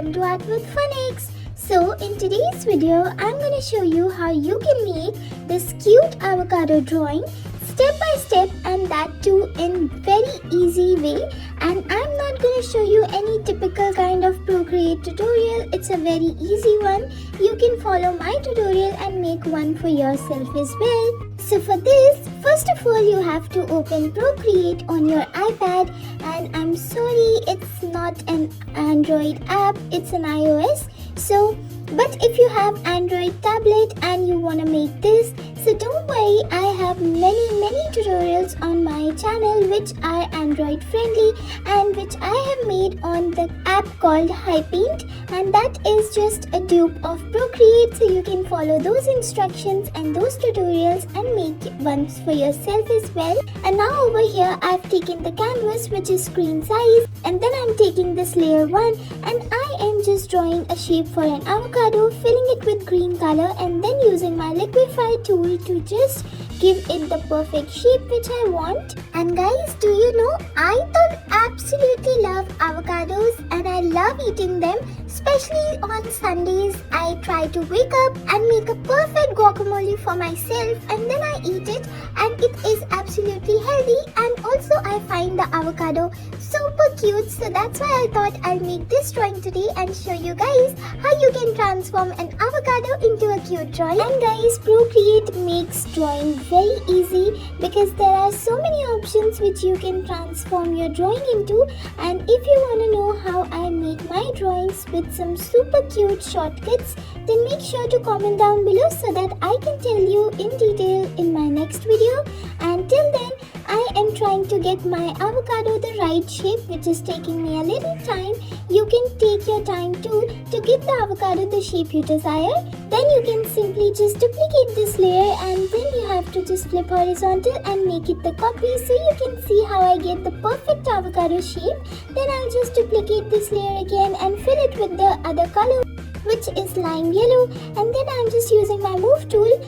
welcome to Art with FunXcies. So in today's video, I'm going to show you how you can make this cute avocado drawing step by step, and that too in very easy way. And I'm not going to show you any typical kind of Procreate tutorial. It's a very easy one. You can follow my tutorial and make one for yourself as well. So for this, first of all, you have to open Procreate on your iPad, and I'm sorry, it's not an Android app, it's an iOS. But if you have Android tablet and you want to make this, so don't worry, I have many tutorials on my channel which are Android friendly and which I have made on the app called HiPaint, and that is just a dupe of Procreate, so you can follow those instructions and those tutorials and make ones for yourself as well. And now over here I've taken the canvas which is screen size, and then I'm taking this layer 1 and I am just drawing a shape for an avocado, filling it with green color and then using my liquify tool to just give it the perfect shape which I want. And guys, do you know, I absolutely love avocados and I love eating them, especially on Sundays. I try to wake up and make a perfect guacamole for myself, and then I eat it, and it is absolutely healthy, and also I find the avocado super cute. So that's why I thought I'll make this drawing today and show you guys how you can transform an avocado into a cute drawing. And guys, Procreate makes drawing very easy because there are so many options which you can transform your drawing into. And if you want to know how I make my drawings with some super cute shortcuts, then make sure to comment down below so that I can tell you in detail in my next video. And till then, I am trying to get my avocado the right shape, which is taking me a little time. You can take your time too to give the avocado the shape you desire. Then you can simply just duplicate this layer, and then you have to just flip horizontal and make it the copy, so you can see how I get the perfect avocado shape. Then I'll just duplicate this layer again and fill it with the other color, which is lime yellow, and then I'm just using my move tool.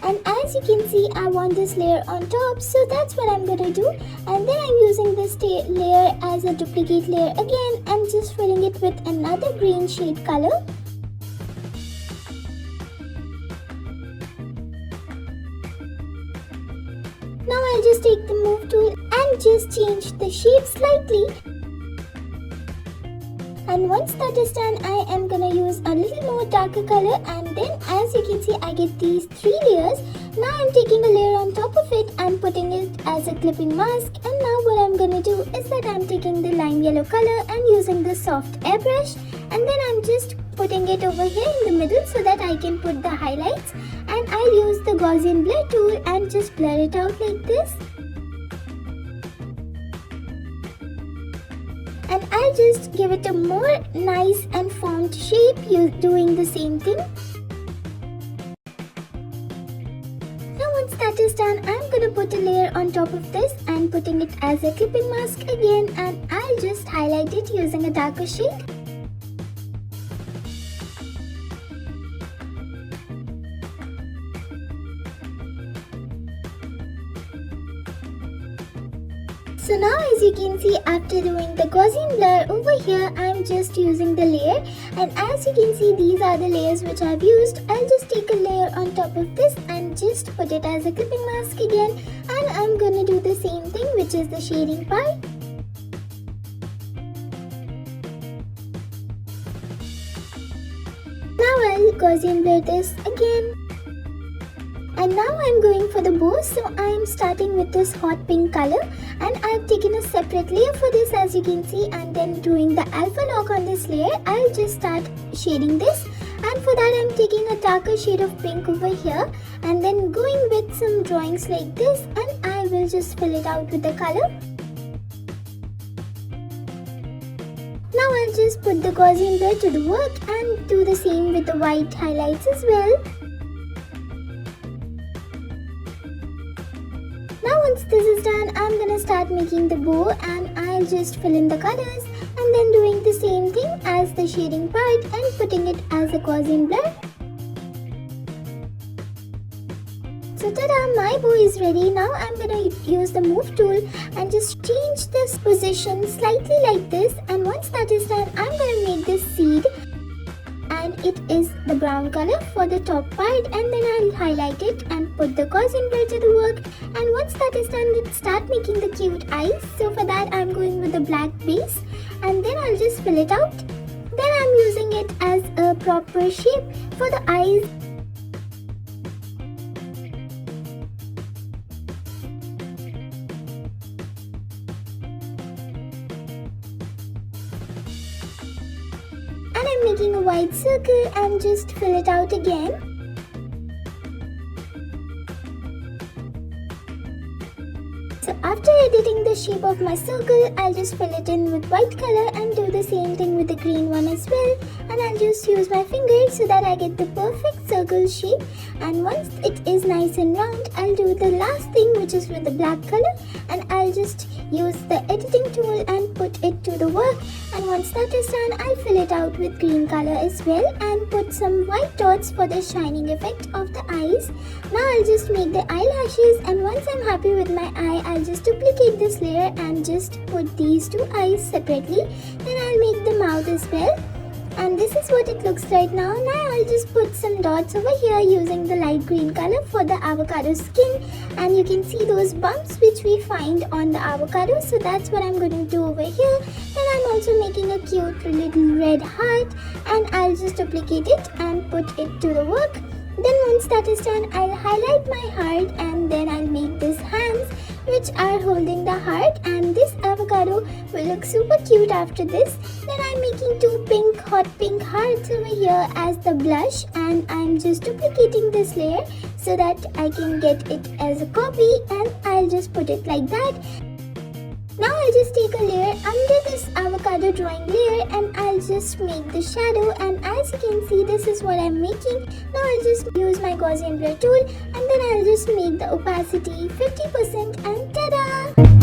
And as you can see, I want this layer on top, so that's what I'm gonna do. And then I'm using this layer as a duplicate layer again and just filling it with another green shade color. Now I'll just take the move tool and just change the shape slightly. And once that is done, I am gonna use a little more darker color, and then as you can see, I get these 3 layers. Now I'm taking a layer on top of it and putting it as a clipping mask. And now what I'm gonna do is that I'm taking the lime yellow color and using the soft airbrush, and then I'm just putting it over here in the middle so that I can put the highlights. And I'll use the Gaussian blur tool and just blur it out like this. And I'll just give it a more nice and formed shape doing the same thing. Now once that is done, I'm gonna put a layer on top of this and putting it as a clipping mask again, and I'll just highlight it using a darker shade. So now as you can see, after doing the Gaussian blur over here, I'm just using the layer, and as you can see, these are the layers which I've used. I'll just take a layer on top of this and just put it as a clipping mask again, and I'm gonna do the same thing, which is the shading part. Now I'll Gaussian blur this again. And now I'm going for the bow, so I'm starting with this hot pink color, and I've taken a separate layer for this, as you can see, and then doing the alpha lock on this layer, I'll just start shading this. And for that, I'm taking a darker shade of pink over here and then going with some drawings like this, and I will just fill it out with the color. Now I'll just put the Gaussian blur to the work and do the same with the white highlights as well. Now once this is done, I'm gonna start making the bow, and I'll just fill in the colors and then doing the same thing as the shading part and putting it as a Gaussian blur. So tada, my bow is ready. Now I'm gonna use the move tool and just change the position slightly like this, and once that is done, I'm going to make this seed, and it is the brown color for the top part, and then I'll highlight it and put the Gaussian blur to the work. And once that is done, let's start making the cute eyes. So for that, I'm going with the black base, and then I'll just fill it out. Then I'm using it as a proper shape for the eyes. And I'm making a white circle and just fill it out again. So after editing the shape of my circle, I'll just fill it in with white color and do the same thing with the green one as well. And I'll just use my fingers so that I get the perfect circle shape. And once it is nice and round, I'll do the last thing, which is with the black color. And I'll just use the editing tool and put it to the work. And once that is done, I'll fill it out with green color as well and put some white dots for the shining effect of the eyes. Now I'll just make the eyelashes, and once I'm happy with my eye, I'll just duplicate this layer and just put these two eyes separately. Then I'll make the mouth as well. And this is what it looks right now. Now I'll just put some dots over here using the light green color for the avocado skin, and you can see those bumps which we find on the avocado, so that's what I'm going to do over here. Then I'm also making a cute little red heart, and I'll just duplicate it and put it to the work. Then once that is done, I'll highlight my heart, and then I'll make these hands which are holding the heart, and this avocado will look super cute after this. Then I'm making two hot pink hearts over here as the blush, and I'm just duplicating this layer so that I can get it as a copy, and I'll just put it like that. Now I'll just take a layer under this avocado drawing layer, and I'll just make the shadow, and as you can see, this is what I'm making. Now I'll just use my Gaussian blur tool, and then I'll just make the opacity 50%, and ta-da!